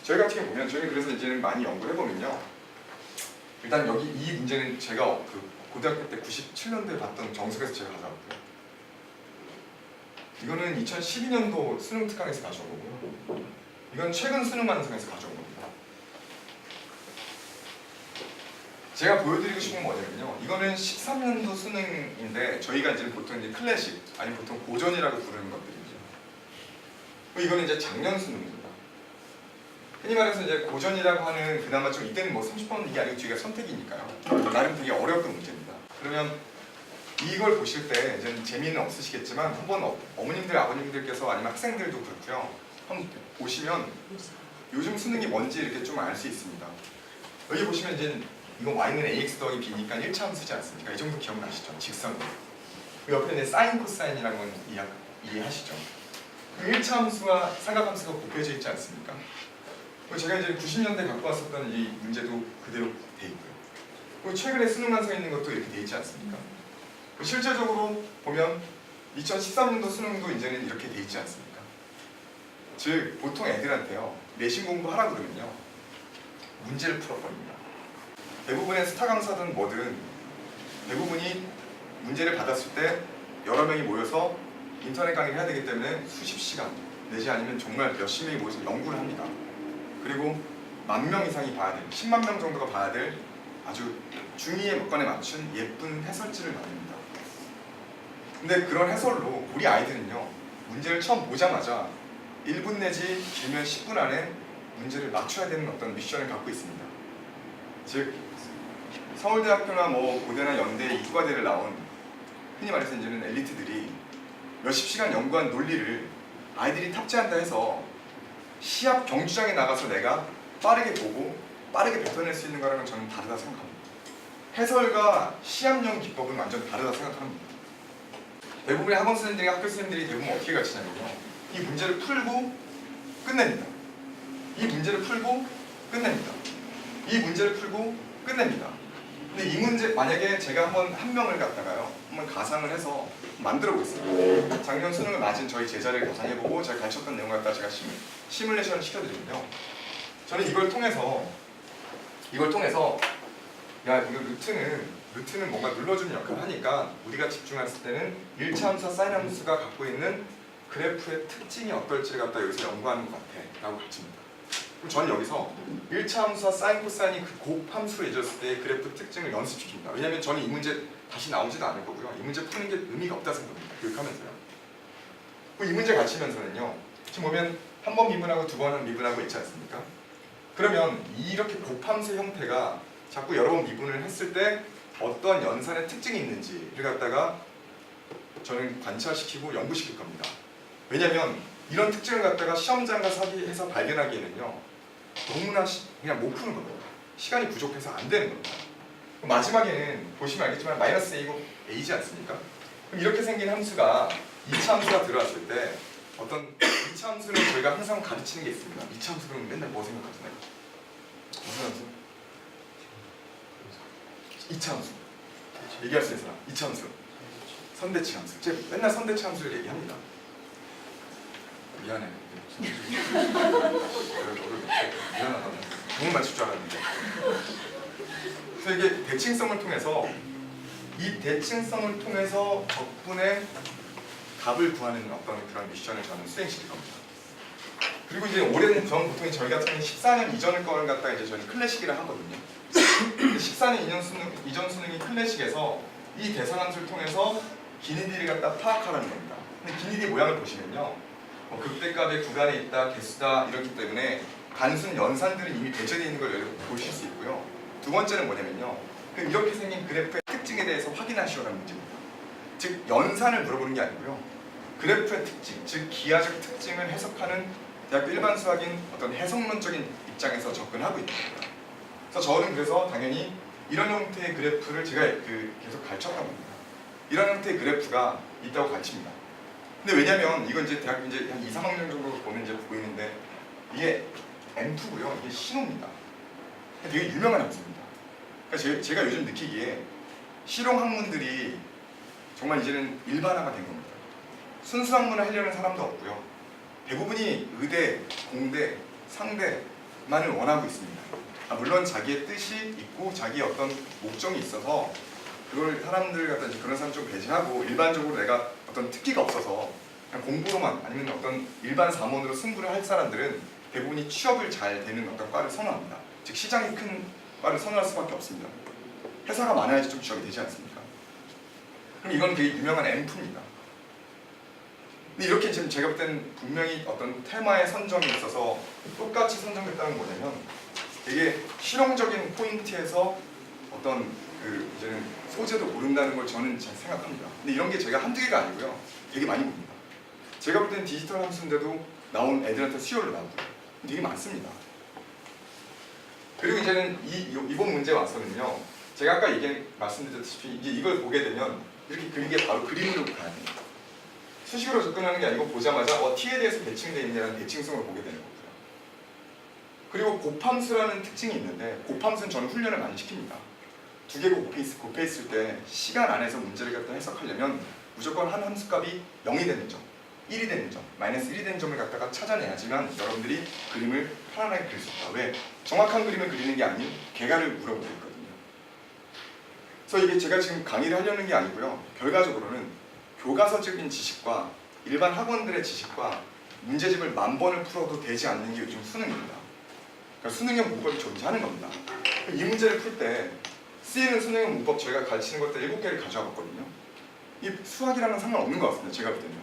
저희 같은 경우 보면 저희는 그래서 이제는 많이 연구를 해보면요. 일단 여기 이 문제는 제가 그 고등학교 때 97년도에 봤던 정석에서 제가 가져왔고요. 이거는 2012년도 수능 특강에서 가져온 거고요. 이건 최근 수능 완성에서 가져온 겁니다. 제가 보여드리고 싶은 건 뭐냐면요. 이거는 13년도 수능인데 저희가 이제 보통 이제 클래식 아니면 보통 고전이라고 부르는 것들이죠. 이거는 이제 작년 수능입니다. 흔히 말해서 이제 고전이라고 하는 그나마 좀 이때는 뭐 30번 이게 아니고 뒤가 선택이니까요. 나름 되게 어려웠던 문제입니다. 그러면 이걸 보실 때 이제 재미는 없으시겠지만 한번 어머님들 아버님들께서 아니면 학생들도 그렇고요. 한번 보시면 요즘 수능이 뭔지 이렇게 좀 알 수 있습니다. 여기 보시면 이제 이거 y는 ax 더하기 b니까 1차 함수지 않습니까? 이 정도 기억나시죠? 직선이. 그 옆에 있는 사인 코사인이라는 건 이해하시죠? 그 1차 함수와 삼각함수가 곱해져 있지 않습니까? 제가 이제 90년대 갖고 왔었던 이 문제도 그대로 돼 있고요. 그리고 최근에 수능 완성에 있는 것도 이렇게 돼 있지 않습니까? 실제적으로 보면 2013년도 수능도 이제는 이렇게 돼 있지 않습니까? 즉 보통 애들한테요 내신 공부하라 그러면요 문제를 풀어버립니다. 대부분의 스타 강사든 뭐든 대부분이 문제를 받았을 때 여러 명이 모여서 인터넷 강의를 해야 되기 때문에 수십 시간 내지 아니면 정말 몇십 명이 모여서 연구를 합니다. 그리고 10,000명 이상이 봐야 될, 10만 명 정도가 봐야 될 아주 중의의 목관에 맞춘 예쁜 해설지를 만듭니다. 근데 그런 해설로 우리 아이들은요 문제를 처음 보자마자 1분 내지 길면 10분 안에 문제를 맞춰야 되는 어떤 미션을 갖고 있습니다. 즉 서울대학교나 뭐 고대나 연대 이과대를 나온 흔히 말해서 이제는 엘리트들이 몇십 시간 연구한 논리를 아이들이 탑재한다 해서 시합 경주장에 나가서 내가 빠르게 보고 빠르게 뱉어낼 수 있는 거랑은 저는 다르다 생각합니다. 해설과 시합용 기법은 완전 다르다 생각합니다. 대부분의 학원 선생님들이 학교 선생님들이 대부분 어떻게 가르치냐면요 이 문제를 풀고 끝냅니다. 이 문제를 풀고 끝냅니다. 이 문제를 풀고 끝냅니다. 근데 이 문제 만약에 제가 한 명을 갖다가요 한번 가상을 해서 만들어 보겠습니다. 작년 수능을 맞은 저희 제자를 가상해보고 제가 가르쳤던 내용을 갖다 제가 시뮬레이션을 시켜드리면요 저는 이걸 통해서 야 이거 루트는 뭔가 눌러주는 역할을 하니까 우리가 집중했을 때는 1차 함수와 사인 함수가 갖고 있는 그래프의 특징이 어떨지를 갖다 여기서 연구하는 것 같아 라고 가르칩니다. 그럼 저는 여기서 1차 함수와 사인 코사인이 그 곱함수로 이어졌을 때의 그래프 특징을 연습시킵니다. 왜냐하면 저는 이 문제 다시 나오지도 않을 거고요. 이 문제 푸는 게 의미가 없다 생각합니다. 교육하면서요. 이 문제 가르치면서는요. 지금 보면 한 번 미분하고 두 번 미분하고 있지 않습니까? 그러면 이렇게 곱함수의 형태가 자꾸 여러 번 미분을 했을 때 어떠한 연산의 특징이 있는지를 갖다가 저는 관찰시키고 연구시킬 겁니다. 왜냐하면 이런 특징을 갖다가 시험장 가서 해서 발견하기에는요 너무나 그냥 못 푸는 겁니다. 시간이 부족해서 안 되는 겁니다. 마지막에는 보시면 알겠지만 마이너스 a고 a지 않습니까? 그럼 이렇게 생긴 함수가 2차 함수가 들어왔을 때 어떤 2차 함수는 저희가 항상 가르치는 게 있습니다. 2차 함수는 맨날 뭐 생각하시나요? 무슨 함수? 2차 함수. 얘기할 수 있는 사람. 2차 함수. 선대치 함수. 제가 맨날 선대치 함수를 얘기합니다. 미안해. 미안하다. 너무 맞출 줄 알았는데. 그래서 이게 대칭성을 통해서 이 대칭성을 통해서 적분의 답을 구하는 어떤 그런 미션을 저는 수행시킬 겁니다. 그리고 이제 올해는 보통 저희 같은 경우는 14년 이전의 거를 갖다가 이제 저는 클래식이라 하거든요. 14년 이전 수능이 클래식에서 이 대상함수를 통해서 기니디를 갖다 파악하라는 겁니다. 근데 기니디 모양을 보시면요. 극대값의 구간에 있다, 개수다 이렇기 때문에 단순 연산들은 이미 배제되어 있는 걸 보실 수 있고요. 두 번째는 뭐냐면요. 그럼 이렇게 생긴 그래프의 특징에 대해서 확인하시오라는 문제입니다. 즉 연산을 물어보는 게 아니고요. 그래프의 특징, 즉 기하적 특징을 해석하는 대학교 일반 수학인 어떤 해석론적인 입장에서 접근하고 있는 겁니다. 그래서 당연히 이런 형태의 그래프를 제가 계속 가르쳤단 말입니다. 이런 형태의 그래프가 있다고 가르칩니다. 근데 왜냐면 이건 이제 대학교 이제 한 2, 3학년 정도 보면 이제 보이는데 이게 M2고요. 이게 신호입니다. 되게 유명한 함수입니다. 그러니까 제가 요즘 느끼기에 실용학문들이 정말 이제는 일반화가 된 겁니다. 순수학문을 하려는 사람도 없고요. 대부분이 의대, 공대, 상대 것만을 원하고 있습니다. 물론 자기의 뜻이 있고 자기의 어떤 목적이 있어서 그걸 사람들 갖다 이제 그런 사람 좀 배제하고 일반적으로 내가 어떤 특기가 없어서 그냥 공부로만 아니면 어떤 일반 사원으로 승부를 할 사람들은 대부분이 취업을 잘 되는 어떤 과를 선호합니다. 즉 시장이 큰 과를 선호할 수밖에 없습니다. 회사가 많아야지 좀 취업이 되지 않습니까? 그럼 이건 되게 유명한 앰프입니다. 근데 이렇게 지금 제가 볼 때는 분명히 어떤 테마의 선정에 있어서 똑같이 선정됐다는 건 뭐냐면 되게 실용적인 포인트에서 어떤 그 이제는 소재도 모른다는 걸 저는 잘 생각합니다. 근데 이런 게 제가 한두 개가 아니고요. 되게 많이 봅니다. 제가 볼 때는 디지털 함수인데도 나온 애들한테 수요를 나오고요. 되게 많습니다. 그리고 이제는 이번 문제에 와서는요. 제가 아까 말씀드렸다시피 이제 이걸 보게 되면 이렇게 그리게 바로 그림으로 가야 됩니다. 수식으로 접근하는 게 아니고 보자마자 T에 대해서 대칭되어 있냐는 대칭성을 보게 되는 거고요. 그리고 곱함수라는 특징이 있는데 곱함수는 저는 훈련을 많이 시킵니다. 두 개가 곱해 있을 때 시간 안에서 문제를 갖다 해석하려면 무조건 한 함수값이 0이 되는 점, 1이 되는 점, 마이너스 1이 되는 점을 갖다가 찾아내야지만 여러분들이 그림을 편안하게 그릴 수 있다. 왜? 정확한 그림을 그리는 게 아닌 개괄을 물어보고 있거든요. 그래서 이게 제가 지금 강의를 하려는 게 아니고요. 결과적으로는 교과서적인 지식과 일반 학원들의 지식과 문제집을 10,000번을 풀어도 되지 않는 게 요즘 수능입니다. 그러니까 수능형 문법이 존재하는 겁니다. 이 문제를 풀 때 쓰이는 수능형 문법 저희가 가르치는 것들 7개를 가져와 봤거든요. 이 수학이랑은 상관없는 것 같습니다. 제가 볼 때는.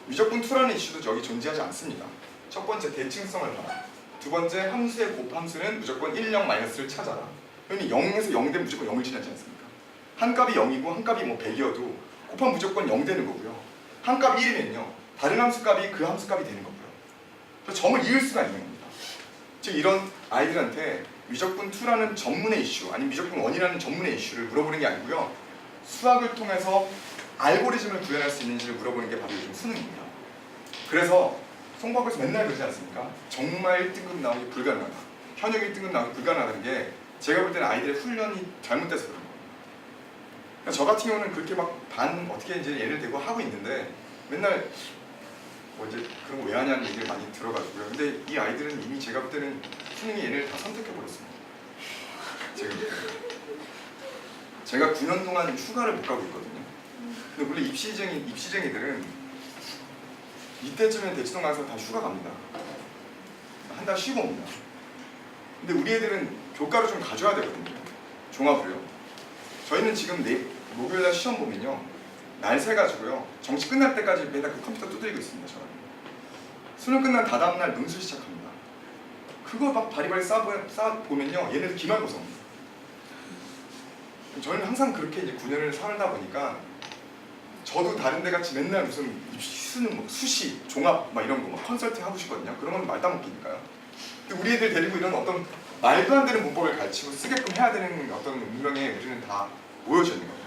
미적분 2라는 이슈도 여기 존재하지 않습니다. 첫 번째 대칭성을 봐라. 두 번째 함수의 곱함수는 무조건 1, 0, 마이너스를 찾아라. 그러니 0에서 0 되면 무조건 0을 지나지 않습니까? 한 값이 0이고 한 값이 100이어도 곱하면 무조건 0 되는 거고요. 한 값이 1이면요. 다른 함수 값이 그 함수 값이 되는 거고요. 그래서 점을 이을 수가 있는 겁니다. 즉 이런 아이들한테 미적분 2라는 전문의 이슈 아니면 미적분 1이라는 전문의 이슈를 물어보는 게 아니고요. 수학을 통해서 알고리즘을 구현할 수 있는지를 물어보는 게 바로 요즘 수능입니다. 그래서 송박에서 맨날 그러지 않습니까? 정말 1등급 나오기 불가능하다. 현역 1등급 나오기 불가능하다는 게 제가 볼 때는 아이들의 훈련이 잘못돼서 그런 거예요. 그러니까 저 같은 경우는 그렇게 막 어떻게 이제 예를 대고 하고 있는데 맨날 뭐 이제 그런 거 왜 하냐는 얘기를 많이 들어가지고요. 근데 이 아이들은 이미 제가 볼 때는 수능이 얘네를 다 선택해버렸습니다. 제가 9년 동안 휴가를 못 가고 있거든요. 근데 원래 입시쟁이들은 이때쯤에 대치동 가서 다 휴가 갑니다. 한 달 쉬고 옵니다. 근데 우리 애들은 교과를 좀 가져야 되거든요. 종합으로요. 저희는 지금 목요일날 시험 보면요. 날 새가지고요. 정시 끝날 때까지 매달 그 컴퓨터 두드리고 있습니다. 저는. 수능 끝난 다다음날 논술 시작합니다. 그거 막 바리바리 쌓아보면요. 얘네들 기말고사입니다. 저는 항상 그렇게 이제 9년을 살다 보니까 저도 다른 데 같이 맨날 무슨 수능 뭐 수시, 종합 막 이런 거 막 컨설팅 하고 싶거든요. 그런 건 말 따먹기니까요. 근데 우리 애들 데리고 이런 어떤 말도 안 되는 문법을 가르치고 쓰게끔 해야 되는 어떤 운명에 우리는 다 모여져 있는 겁니다.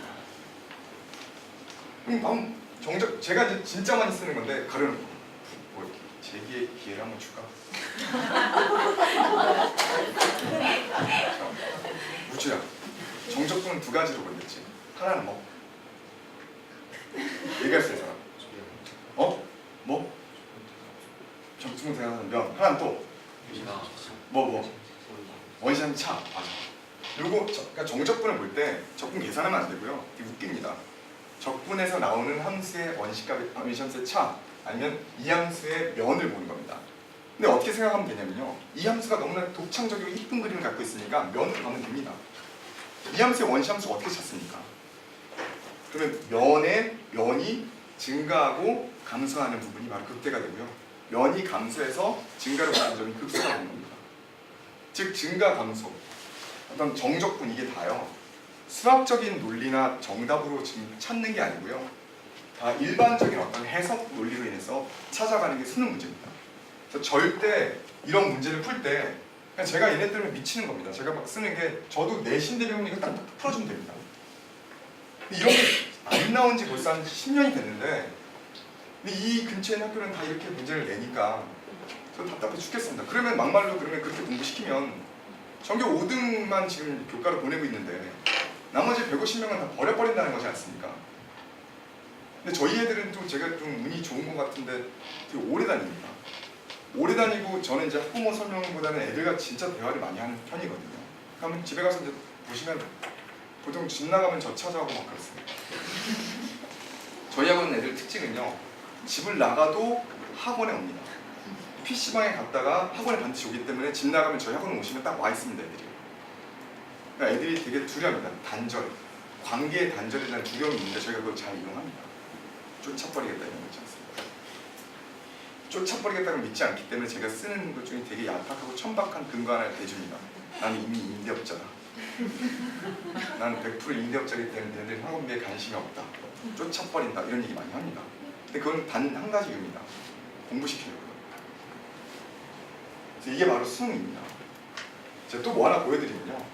정작 제가 이제 진짜 많이 쓰는 건데 가려놓고 뭐 제기의 기회를 한번 줄까? 우주야, 정적분은 두 가지로 걸렸지. 하나는 뭐? 얘기할 수 있는 사람? 뭐? 정적분 생각하는 면. 하나는 또? 원시한 차. 맞아. 그리고 그러니까 정적분을 볼 때 적분 계산하면 안 되고요. 이게 웃깁니다. 적분에서 나오는 함수의 원시함수의 차 아니면 이 함수의 면을 보는 겁니다. 근데 어떻게 생각하면 되냐면요. 이 함수가 너무나 독창적이고 이쁜 그림을 갖고 있으니까 면으로 가면 됩니다. 이 함수의 원시함수 어떻게 찾습니까? 그러면 면이 증가하고 감소하는 부분이 바로 극대가 되고요. 면이 감소해서 증가를 보는 점이 극소가 되는 겁니다. 즉 증가 감소 어떤 정적분 이게 다요. 수학적인 논리나 정답으로 지금 찾는 게 아니고요. 다 일반적인 어떤 해석 논리로 인해서 찾아가는 게 수능 문제입니다. 그래서 절대 이런 문제를 풀 때 그냥 제가 얘네 때문에 미치는 겁니다. 제가 막 쓰는 게 저도 내신대 배우면 이거 딱 풀어주면 됩니다. 근데 이런 게 안 나온 지 벌써 한 10년이 됐는데 근데 이 근처에 있는 학교는 다 이렇게 문제를 내니까 저 답답해 죽겠습니다. 그러면 막말로 그렇게 공부시키면 전교 5등만 지금 교과로 보내고 있는데 나머지 150명은 다 버려버린다는 거지 않습니까? 근데 저희 애들은 좀 제가 좀 운이 좋은 것 같은데 되게 오래 다닙니다. 오래 다니고 저는 이제 학부모 설명보다는 애들과 진짜 대화를 많이 하는 편이거든요. 그러면 집에 가서 이제 보시면 보통 집 나가면 저 찾아오고 막 그렇습니다. 저희 학원 애들 특징은요, 집을 나가도 학원에 옵니다. PC방에 갔다가 학원에 반드시 오기 때문에 집 나가면 저희 학원 오시면 딱 와 있습니다, 애들이. 그러니까 애들이 되게 두려워합니다. 단절, 관계의 단절에 대한 두려움이 있는데 저희가 그걸 잘 이용합니다. 쫓아버리겠다 이런 거 있지 않습니까? 쫓아버리겠다고 믿지 않기 때문에 제가 쓰는 것 중에 되게 얄팍하고 천박한 근거 하나를 대줍니다. 나는 이미 임대업자다. 나는 100% 임대업자이기 때문에 얘네들 학원비에 관심이 없다. 쫓아버린다 이런 얘기 많이 합니다. 근데 그건 단 한 가지 이유입니다. 공부시키려고요. 그래서 이게 바로 수능입니다. 제가 또 뭐 하나 보여드리면요.